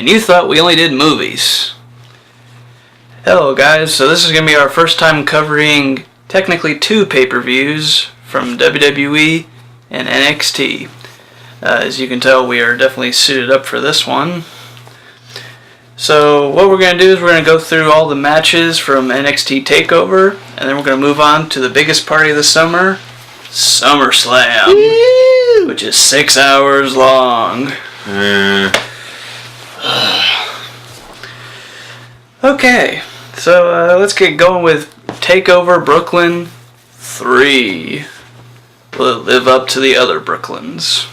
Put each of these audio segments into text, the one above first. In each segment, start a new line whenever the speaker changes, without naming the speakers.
and you thought we only did movies. Hello guys, so this is going to be our first time covering technically 2 pay-per-views from WWE and NXT. As you can tell, we are definitely suited up for this one. So what we're going to do is we're going to go through all the matches from NXT TakeOver, and then we're going to move on to the biggest party of the summer, SummerSlam,
Woo!
which is 6 hours long. Okay, so let's get going with TakeOver Brooklyn 3. Will it live up to the other Brooklyns?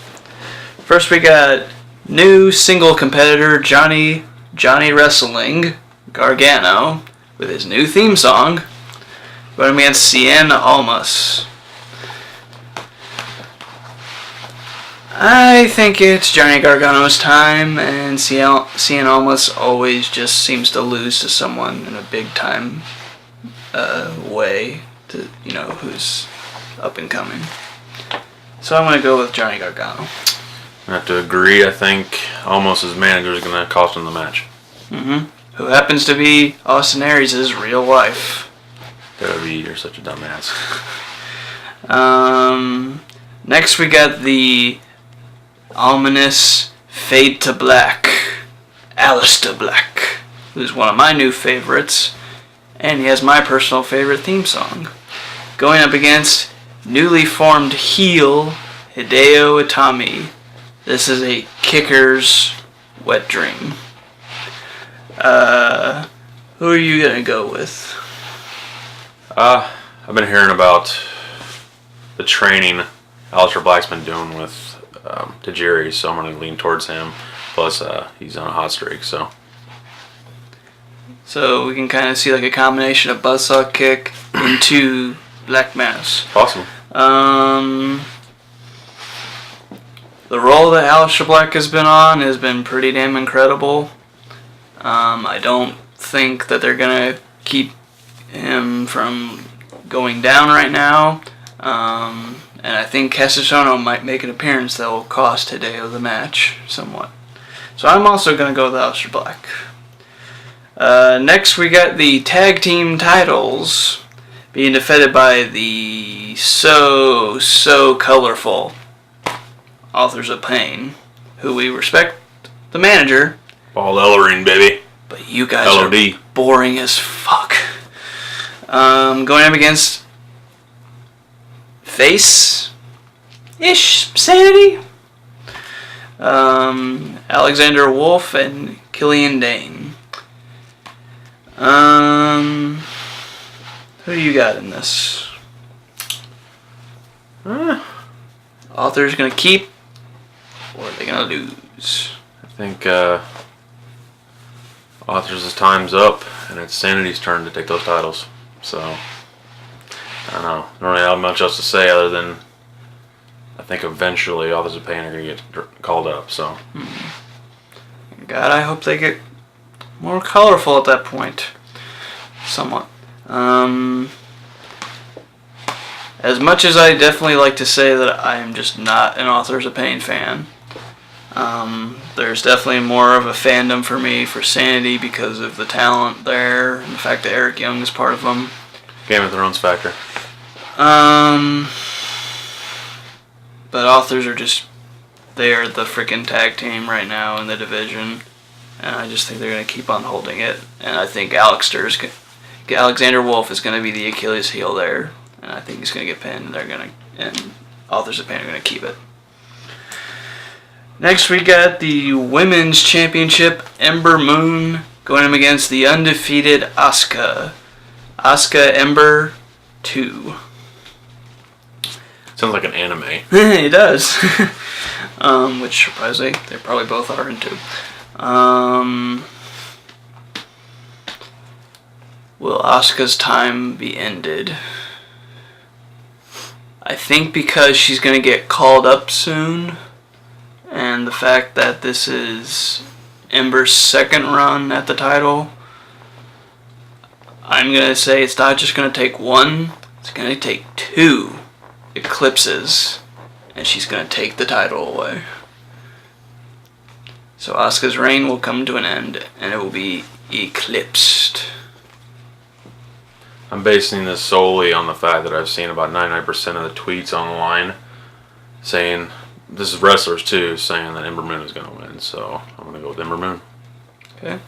First we got new single competitor Johnny Wrestling Gargano with his new theme song going against Cien Almas. I think it's Johnny Gargano's time, and Cien Almas always just seems to lose to someone in a big time way, to who's up and coming. So I'm gonna go with Johnny Gargano.
I have to agree. I think Almas' manager is going to cost him the match.
Who happens to be Austin Aries' real wife.
WWE, you're such a dumbass.
Next we got the ominous Fade to Black, Aleister Black, who's one of my new favorites, and he has my personal favorite theme song, going up against newly formed heel Hideo Itami. This is a kicker's wet dream. Who are you gonna go with?
I've been hearing about the training Aleister Black's been doing with Tajiri, so I'm going to lean towards him. Plus, he's on a hot streak, so.
So we can kind of see like a combination of buzzsaw kick into Black Mass.
Possible.
The role that Aleister Black has been on has been pretty damn incredible. I don't think that they're going to keep him from going down right now. And I think Castisono might make an appearance that will cost Hideo the match somewhat. So I'm also going to go with Aleister Black. Next we got the tag team titles being defended by the so colorful Authors of Pain, who we respect the manager.
Paul Ellering, baby.
But you guys
LOD.
are boring as fuck. Going up against Face-ish Sanity. Alexander Wolf and Killian Dane. Who do you got in this? Author's gonna keep, or are they gonna lose?
I think Authors' time's up, and it's Sanity's turn to take those titles. So, I don't know. I don't really have much else to say other than I think eventually Authors of Pain are going to get called up. So,
God, I hope they get more colorful at that point. Somewhat. As much as I definitely like to say that I am just not an Authors of Pain fan, there's definitely more of a fandom for me for Sanity because of the talent there and the fact that Eric Young is part of them.
Game of Thrones factor.
But Authors are they're the freaking tag team right now in the division, and I just think they're going to keep on holding it. And I think Alexander Wolf is going to be the Achilles heel there, and I think he's going to get pinned. And Authors of Pain are going to keep it. Next we got the Women's Championship, Ember Moon going up against the undefeated Asuka. Asuka Ember 2.
Sounds like an anime.
It does. Which surprisingly they probably both are into. Will Asuka's time be ended? I think because she's going to get called up soon, and the fact that this is Ember's second run at the title, I'm going to say it's not just going to take one, it's going to take 2 eclipses, and she's going to take the title away. So Asuka's reign will come to an end, and it will be eclipsed.
I'm basing this solely on the fact that I've seen about 99% of the tweets online saying, this is wrestlers too, saying that Ember Moon is going to win. So I'm going to go with Ember Moon.
Okay.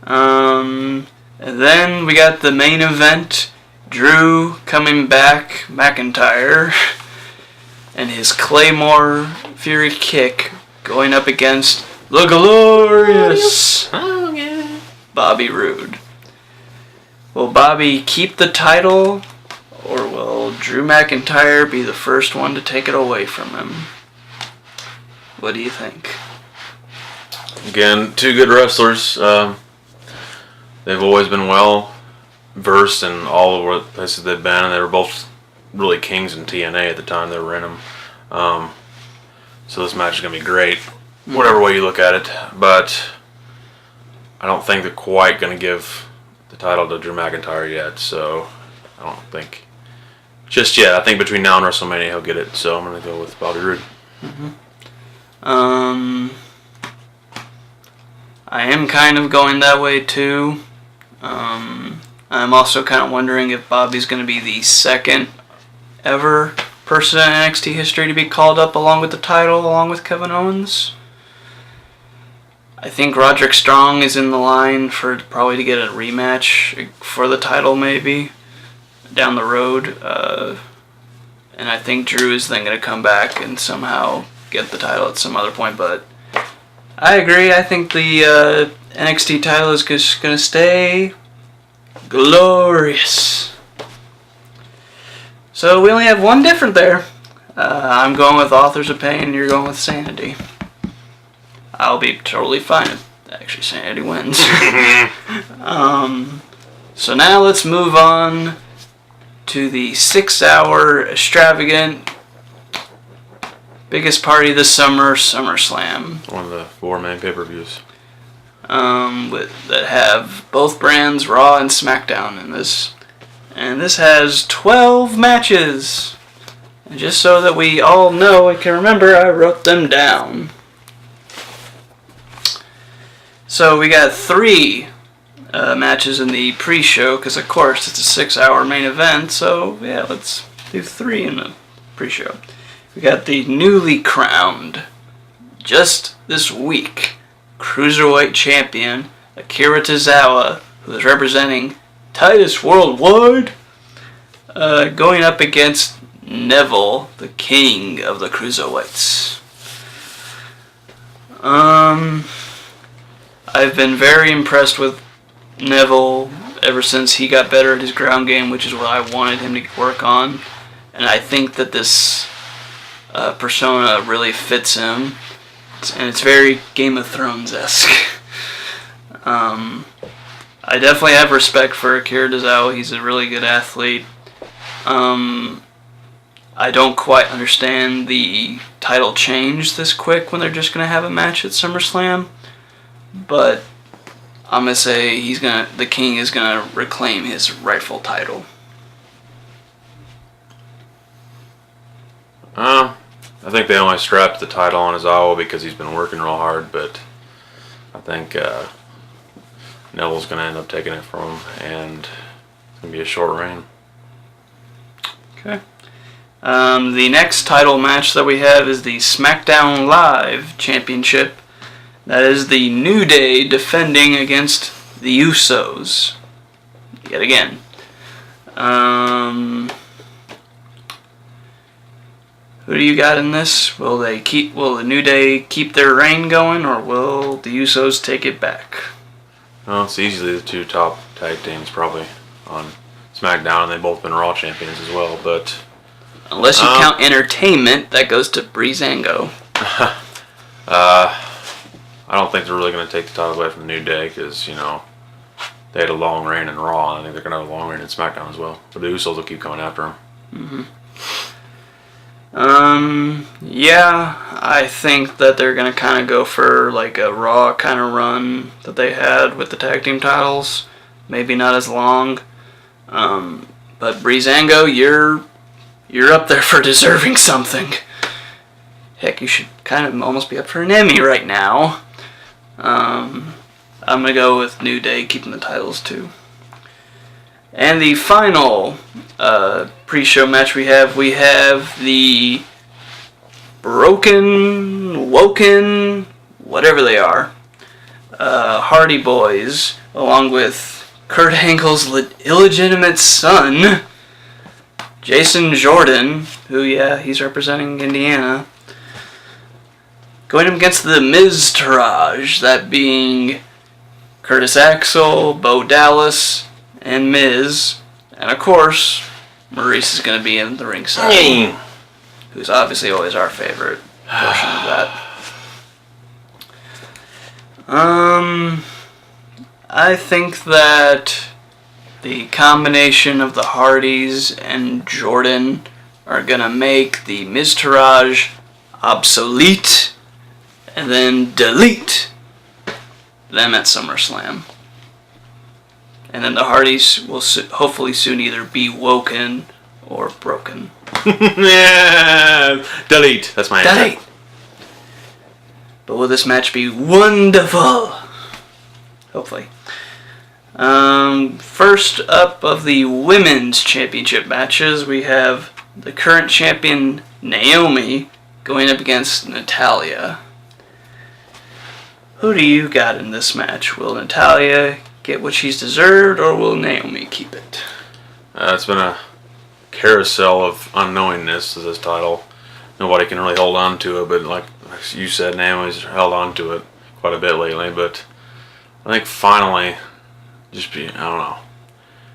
And then we got the main event. Drew coming back, McIntyre, and his Claymore Fury kick going up against the glorious Bobby Roode. Will Bobby keep the title, or will Drew McIntyre be the first one to take it away from him? What do you think?
Again, two good wrestlers. They've always been well versed in all the places they've been, and they were both really kings in TNA at the time they were in them. So this match is going to be great, whatever way you look at it. But I don't think they're quite going to give the title to Drew McIntyre yet. So I don't think just yet. I think between now and WrestleMania he'll get it. So I'm going to go with Bobby Roode.
I am kind of going that way too. I'm also kind of wondering if Bobby's going to be the second ever person in NXT history to be called up along with the title, along with Kevin Owens. I think Roderick Strong is in the line for probably to get a rematch for the title maybe down the road. And I think Drew is then going to come back and somehow get the title at some other point. But I agree. I think the NXT title is just going to stay glorious. So we only have one different there. I'm going with Authors of Pain, you're going with Sanity. I'll be totally fine if actually Sanity wins. So now let's move on to the 6-hour extravagant biggest party this summer, SummerSlam.
One of the 4 main pay-per-views.
That have both brands, Raw and SmackDown, in this. And this has 12 matches. And just so that we all know and can remember, I wrote them down. So we got 3 matches in the pre-show, because of course it's a 6-hour main event, so yeah, let's do 3 in the pre-show. We got the newly crowned, just this week, Cruiserweight Champion, Akira Tozawa, who is representing Titus Worldwide, going up against Neville, the king of the Cruiserweights. I've been very impressed with Neville ever since he got better at his ground game, which is what I wanted him to work on. And I think that this persona really fits him. And it's very Game of Thrones-esque. I definitely have respect for Akira Tozawa. He's a really good athlete. I don't quite understand the title change this quick when they're just going to have a match at SummerSlam. But I'm going to say the King is going to reclaim his rightful title.
I think they only strapped the title on Tozawa because he's been working real hard, but I think Neville's going to end up taking it from him, and it's going to be a short reign.
Okay. The next title match that we have is the SmackDown Live Championship. That is the New Day defending against the Usos. Yet again. Who do you got in this? Will the New Day keep their reign going, or will the Usos take it back?
Well, it's easily the 2 top tag teams probably on SmackDown, and they've both been Raw champions as well, but
unless you count entertainment, that goes to Breezango.
I don't think they're really going to take the title away from the New Day because, they had a long reign in Raw, and I think they're going to have a long reign in SmackDown as well. But the Usos will keep coming after them.
Mm-hmm. Yeah, I think that they're going to kind of go for like a Raw kind of run that they had with the tag team titles. Maybe not as long. But Breezango, you're up there for deserving something. heck, you should kind of almost be up for an Emmy right now. I'm going to go with New Day keeping the titles too. And the final pre-show match we have the Woken, whatever they are, Hardy Boys, along with Kurt Angle's illegitimate son, Jason Jordan, who, he's representing Indiana, going up against the Miz-Taraj, that being Curtis Axel, Bo Dallas, and Miz. And of course, Maurice is going to be in the ringside, who's obviously always our favorite portion of that. I think that the combination of the Hardys and Jordan are going to make the Miz-Taraj obsolete and then delete them at SummerSlam. And then the Hardys will hopefully soon either be woken or broken.
Yeah, delete. That's my answer.
Delete. But will this match be wonderful? Hopefully. First up of the women's championship matches, we have the current champion Naomi going up against Natalya. Who do you got in this match? Will Natalya get what she's deserved, or will Naomi keep it?
It's been a carousel of unknowingness to this title. Nobody can really hold on to it, but like you said, Naomi's held on to it quite a bit lately. But I think finally, I don't know,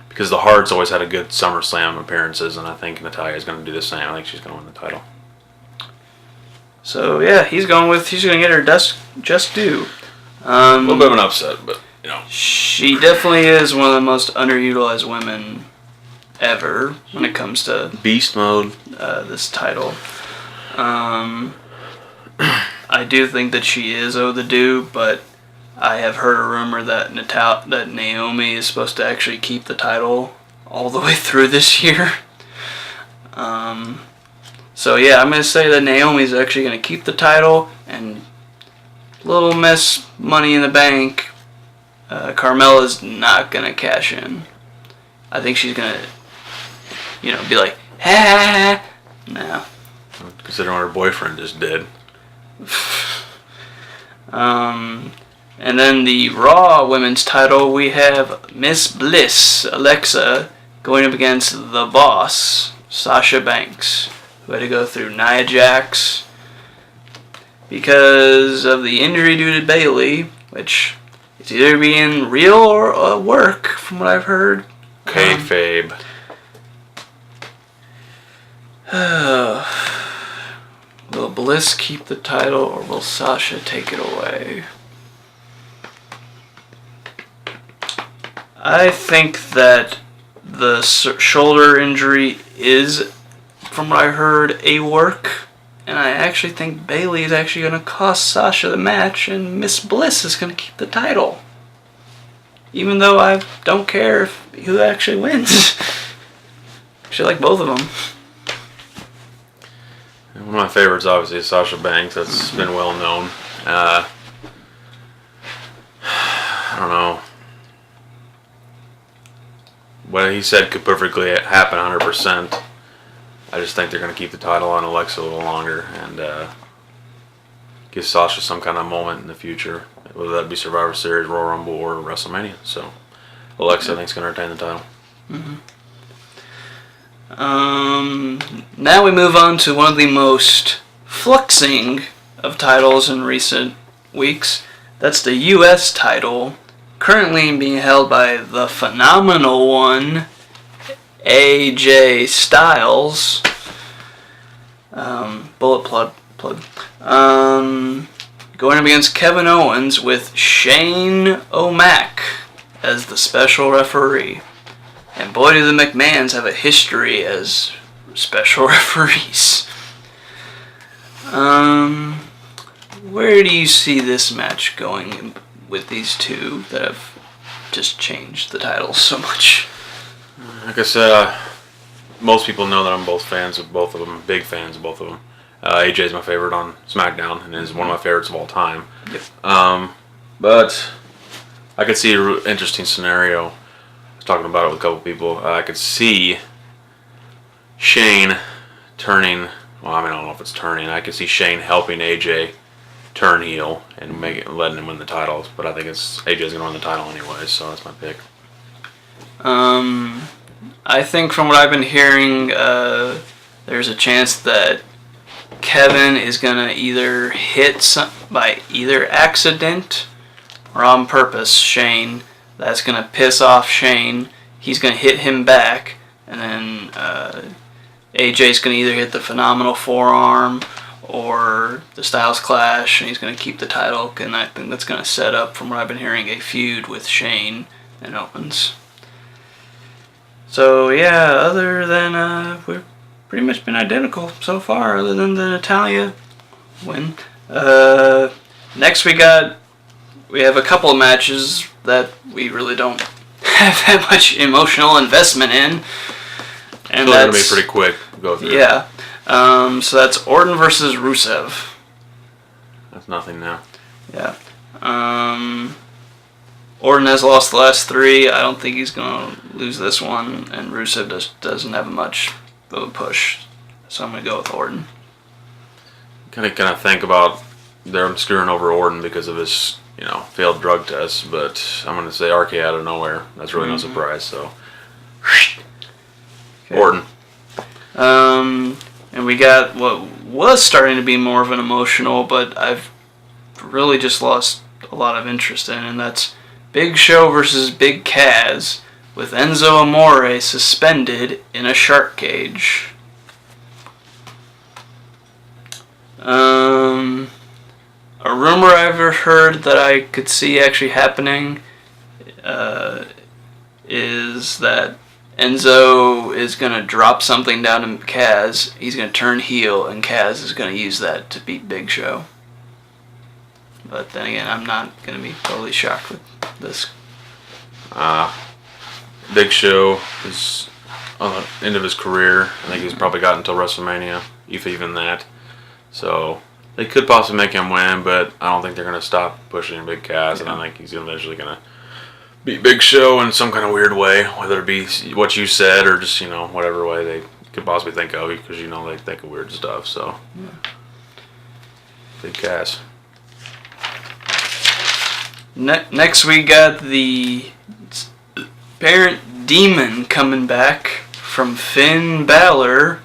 because the Harts always had a good SummerSlam appearances, and I think Natalya is going to do the same. I think she's going to win the title.
So yeah, he's going to get her just due.
A little bit of an upset, but you know,
she definitely is one of the most underutilized women ever when it comes to
beast mode.
This title. I do think that she is owed the due, but I have heard a rumor that that Naomi is supposed to actually keep the title all the way through this year. So yeah, I'm going to say that Naomi's actually going to keep the title, and Little Miss Money in the Bank, Carmella's not going to cash in. I think she's going to, be like, ha. No.
Considering her boyfriend is dead.
And then the Raw Women's title, we have Miss Bliss, Alexa, going up against the Boss, Sasha Banks, who had to go through Nia Jax because of the injury due to Bayley, which is either being real or work, from what I've heard.
Kayfabe.
Will Bliss keep the title, or will Sasha take it away? I think that the shoulder injury is, from what I heard, a work. And I actually think Bayley is actually going to cost Sasha the match, and Miss Bliss is going to keep the title. Even though I don't care who actually wins. Actually, like both of them.
One of my favorites, obviously, is Sasha Banks. That's been well known. I don't know. What he said could perfectly happen 100%. I just think they're going to keep the title on Alexa a little longer and give Sasha some kind of moment in the future, whether that be Survivor Series, Royal Rumble, or WrestleMania. So Alexa, I think, is going to retain the title.
Now we move on to one of the most fluxing of titles in recent weeks. That's the U.S. title, currently being held by the phenomenal one, AJ Styles. Bullet plug. Going up against Kevin Owens with Shane O'Mac as the special referee. And boy, do the McMahons have a history as special referees. Where do you see this match going with these two that have just changed the titles so much?
Like I said, most people know that I'm both fans of both of them, big fans of both of them. AJ's my favorite on SmackDown and is one of my favorites of all time.
Yep.
But I could see an interesting scenario. I was talking about it with a couple people. I could see Shane turning. Well, I don't know if it's turning. I could see Shane helping AJ turn heel and letting him win the titles. But I think AJ's gonna win the title anyway, so that's my pick.
I think from what I've been hearing, there's a chance that Kevin is gonna either hit by either accident or on purpose Shane. That's gonna piss off Shane. He's gonna hit him back, and then AJ's gonna either hit the phenomenal forearm or the Styles Clash, and he's gonna keep the title. And I think that's gonna set up, from what I've been hearing, a feud with Shane and Owens. So yeah, other than we've pretty much been identical so far, other than the Natalia win. Next we have a couple of matches that we really don't have that much emotional investment in, and
that's gonna be pretty quick. Go through.
Yeah. So that's Orton versus Rusev.
That's nothing now.
Yeah. Orton has lost the last 3. I don't think he's going to lose this one, and Rusev doesn't have much of a push, so I'm going to go with Orton.
Kind of think about they're screwing over Orton because of his failed drug test, but I'm going to say RK out of nowhere. That's really no surprise. So
okay.
Orton.
And we got what was starting to be more of an emotional, but I've really just lost a lot of interest in, and that's Big Show versus Big Kaz, with Enzo Amore suspended in a shark cage. A rumor I've heard that I could see actually happening is that Enzo is going to drop something down to Kaz, he's going to turn heel, and Kaz is going to use that to beat Big Show. But then again, I'm not going to be totally shocked with this.
Big Show is on the end of his career. I think he's probably got until WrestleMania, if even that. So they could possibly make him win, but I don't think they're going to stop pushing Big Cass, and I think he's eventually going to beat Big Show in some kind of weird way, whether it be what you said or just, whatever way they could possibly think of, because, they think of weird stuff, so. Yeah. Big Cass.
Next we got the Parent Demon coming back from Finn Balor,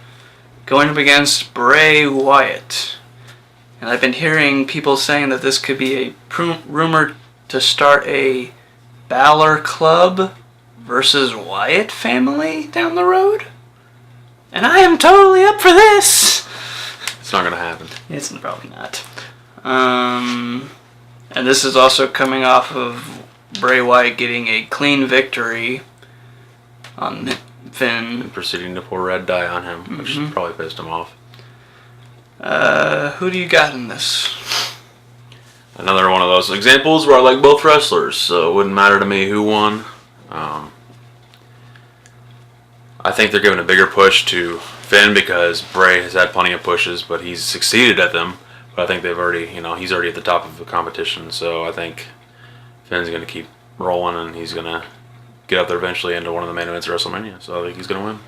going up against Bray Wyatt. And I've been hearing people saying that this could be a rumor to start a Balor Club versus Wyatt family down the road. And I am totally up for this.
It's not going to happen.
It's probably not. And this is also coming off of Bray Wyatt getting a clean victory on Finn.
And proceeding to pour red dye on him, which probably pissed him off.
Who do you got in this?
Another one of those examples where I like both wrestlers, so it wouldn't matter to me who won. I think they're giving a bigger push to Finn because Bray has had plenty of pushes, but he's succeeded at them. But I think they've already, he's already at the top of the competition, so I think Finn's going to keep rolling, and he's going to get up there eventually into one of the main events of WrestleMania, so I think he's going to win.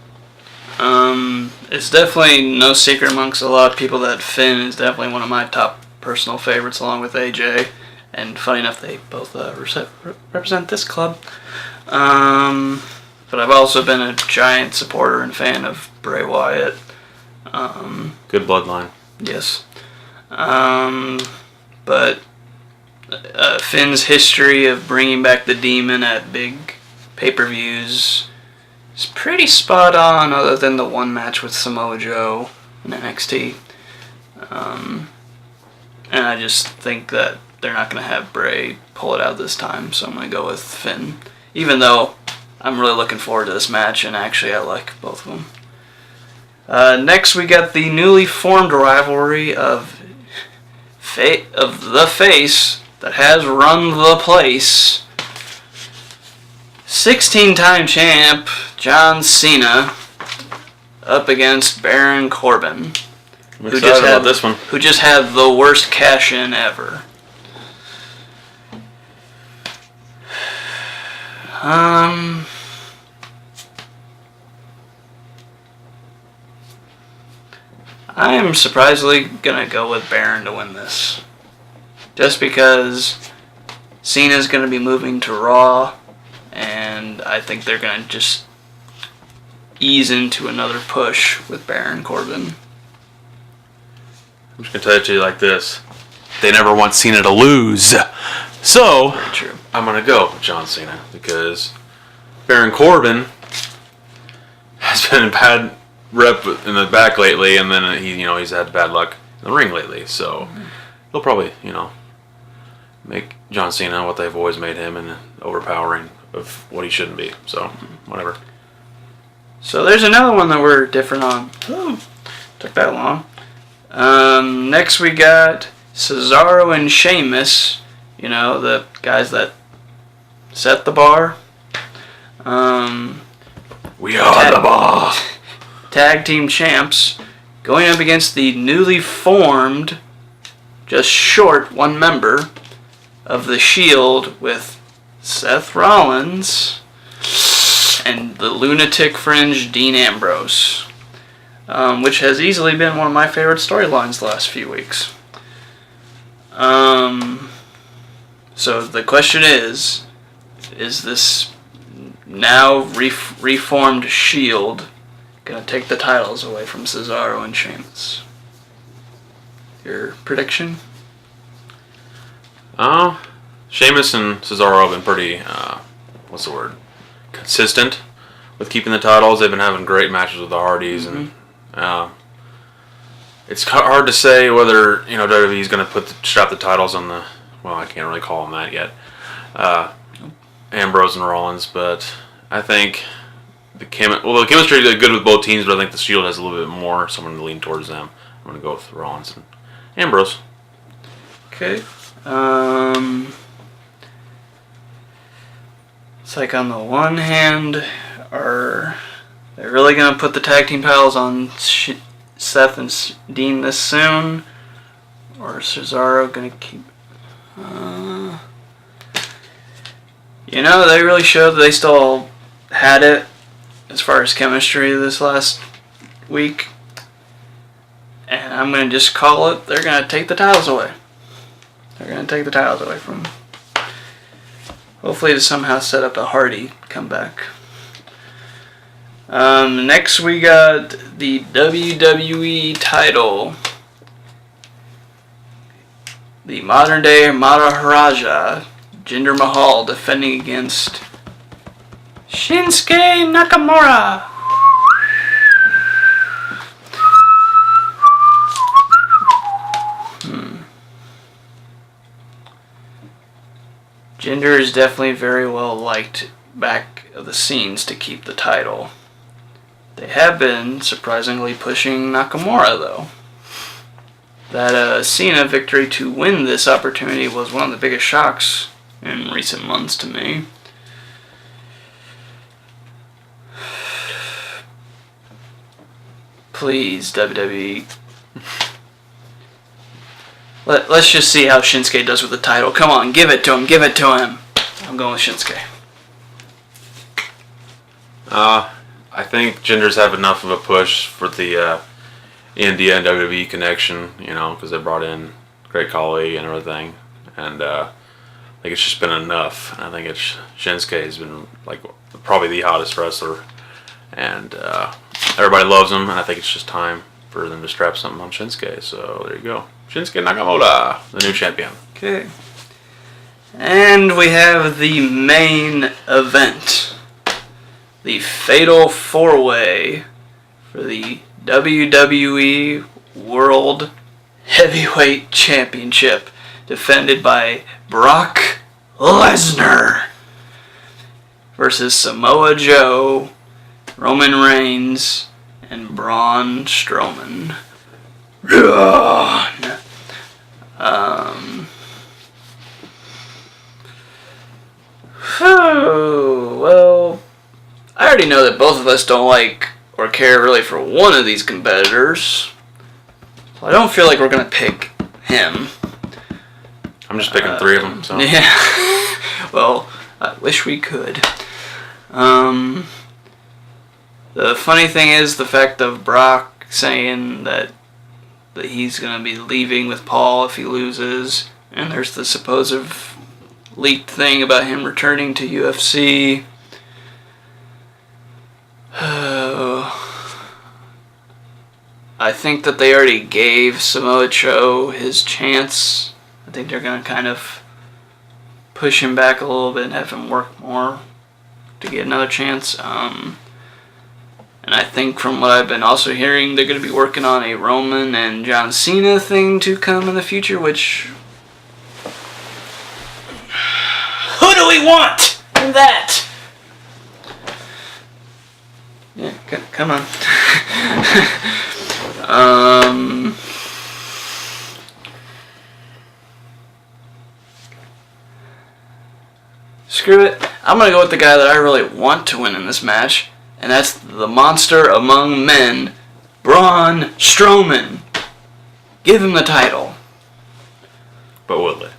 It's definitely no secret amongst a lot of people that Finn is definitely one of my top personal favorites, along with AJ, and funny enough, they both represent this club. But I've also been a giant supporter and fan of Bray Wyatt.
Good bloodline.
Yes. But Finn's history of bringing back the Demon at big pay-per-views is pretty spot on, other than the one match with Samoa Joe in NXT. And I just think that they're not going to have Bray pull it out this time, so I'm going to go with Finn. Even though I'm really looking forward to this match, and actually I like both of them. Next we got the newly formed rivalry of the face that has run the place. 16-time champ John Cena up against Baron Corbin.
I'm excited about this one.
Who just had the worst cash-in ever. I am surprisingly gonna go with Baron to win this. Just because Cena's gonna be moving to Raw, and I think they're gonna just ease into another push with Baron Corbin.
I'm just gonna tell it to you like this: they never want Cena to lose, so
Very true.
I'm gonna go with John Cena because Baron Corbin has been a bad rep in the back lately, and then he's had bad luck in the ring lately. So he'll probably make John Cena what they've always made him, and overpowering of what he shouldn't be. So whatever.
So there's another one that we're different on. Ooh, took that long. Next we got Cesaro and Sheamus. The guys that set the bar.
We are the bar.
Tag team champs going up against the newly formed, just short one member of the Shield with Seth Rollins and the lunatic fringe Dean Ambrose, which has easily been one of my favorite storylines the last few weeks. So the question is this now reformed Shield gonna take the titles away from Cesaro and Sheamus? Your prediction?
Sheamus and Cesaro have been pretty, consistent with keeping the titles. They've been having great matches with the Hardys, and it's hard to say whether WWE's going to strap the titles on the. Well, I can't really call them that yet. Ambrose and Rollins, but I think the chemistry is good with both teams, but I think the Shield has a little bit more, so I'm going to lean towards them. I'm going to go with Rollins and Ambrose.
Okay. It's like on the one hand, are they really going to put the tag team titles on Seth and Dean this soon? Or is Cesaro going to keep... they really showed that they still had it as far as chemistry this last week. And I'm going to just call it, they're going to take the titles away. They're going to take the titles away from them. Hopefully to somehow set up a Hardy comeback. Next we got the WWE title. The modern day Maharaja, Jinder Mahal, defending against Shinsuke Nakamura. Jinder is definitely very well liked back of the scenes to keep the title. They have been surprisingly pushing Nakamura though. That Cena victory to win this opportunity was one of the biggest shocks in recent months to me. Please, WWE. Let's just see how Shinsuke does with the title. Come on, give it to him, give it to him. I'm going with Shinsuke.
I think Jinder's have enough of a push for the India and WWE connection, because they brought in Great Khali and everything. And I think it's just been enough. And I think Shinsuke has been probably the hottest wrestler. And everybody loves him, and I think it's just time for them to strap something on Shinsuke. So there you go. Shinsuke Nakamura, the new champion.
Okay. And we have the main event. The Fatal 4-Way for the WWE World Heavyweight Championship, defended by Brock Lesnar versus Samoa Joe, Roman Reigns, and Braun Strowman. Well, I already know that both of us don't like or care really for one of these competitors. Well, I don't feel like we're going to pick him.
I'm just picking 3 of them. So.
Yeah. Well, I wish we could. The funny thing is the fact of Brock saying that he's going to be leaving with Paul if he loses. And there's the supposed leaked thing about him returning to UFC. I think that they already gave Samoa Joe his chance. I think they're going to kind of push him back a little bit and have him work more to get another chance. And I think from what I've been also hearing, they're going to be working on a Roman and John Cena thing to come in the future, which... Who do we want in that? Yeah, come on. Screw it. I'm going to go with the guy that I really want to win in this match, and that's the monster among men, Braun Strowman. Give him the title.
But will they?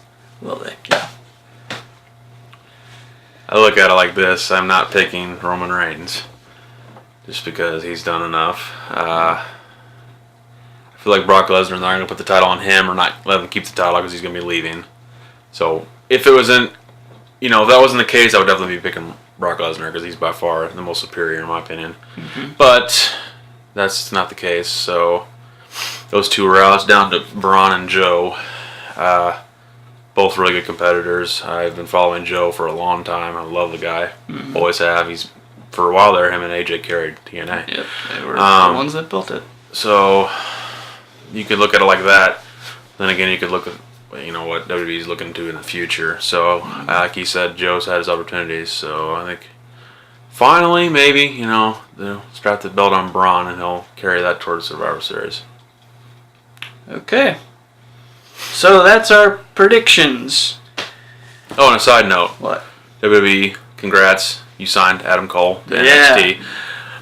Will they? Yeah.
I look at it like this. I'm not picking Roman Reigns just because he's done enough. I feel like Brock Lesnar, they're not going to put the title on him or not let him keep the title because he's going to be leaving. So if it wasn't, if that wasn't the case, I would definitely be picking Brock Lesnar because he's by far the most superior in my opinion. Mm-hmm. But that's not the case. So those two routes down to Braun and Joe. Both really good competitors. I've been following Joe for a long time. I love the guy. Mm-hmm. Always have. He's for a while there. Him and AJ carried TNA.
Yep, they were the ones that built it.
So you could look at it like that. Then again, you could look at what WWE's looking to in the future. So like he said, Joe's had his opportunities. So I think finally, maybe they'll strap the belt on Braun and he'll carry that towards Survivor Series.
Okay. So that's our predictions.
Oh, and a side note.
What?
WWE, congrats. You signed Adam Cole to NXT.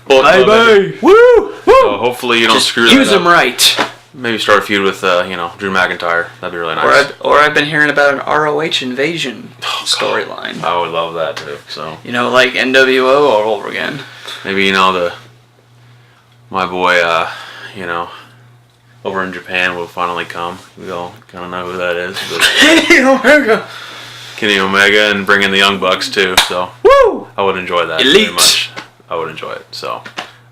Bye-bye.
Woo! Woo! So hopefully you don't screw that up.
Use him right.
Maybe start a feud with, Drew McIntyre. That'd be really nice.
Or I've been hearing about an ROH invasion storyline.
I would love that, too. So
like NWO all over again.
Maybe, my boy, over in Japan will finally come. We all kind of know who that is. Kenny Omega and bring in the Young Bucks too. So
woo!
I would enjoy that
Elite.
very much. I would enjoy it. So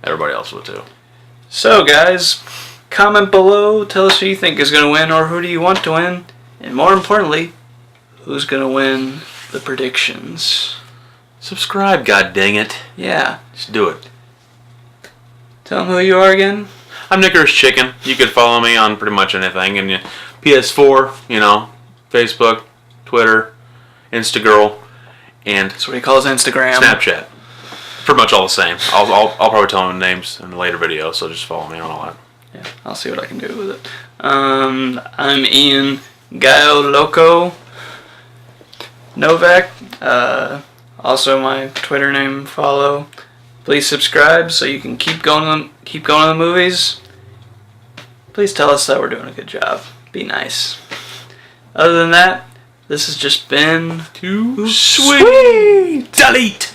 everybody else would too.
So guys, comment below. Tell us who you think is going to win or who do you want to win. And more importantly, who's going to win the predictions.
Subscribe, god dang it.
Yeah.
Just do it.
Tell them who you are again.
I'm Nicker's Chicken. You could follow me on pretty much anything. And PS4, Facebook, Twitter, Instagirl, and
that's what he calls Instagram.
Snapchat. Pretty much all the same. I'll probably tell them names in a later video, so just follow me on all that.
Yeah, I'll see what I can do with it. I'm Ian Gallo Loco Novak. Also my Twitter name. Follow. Please subscribe so you can keep going to the movies. Please tell us that we're doing a good job. Be nice. Other than that, this has just been
too sweet.
Delete.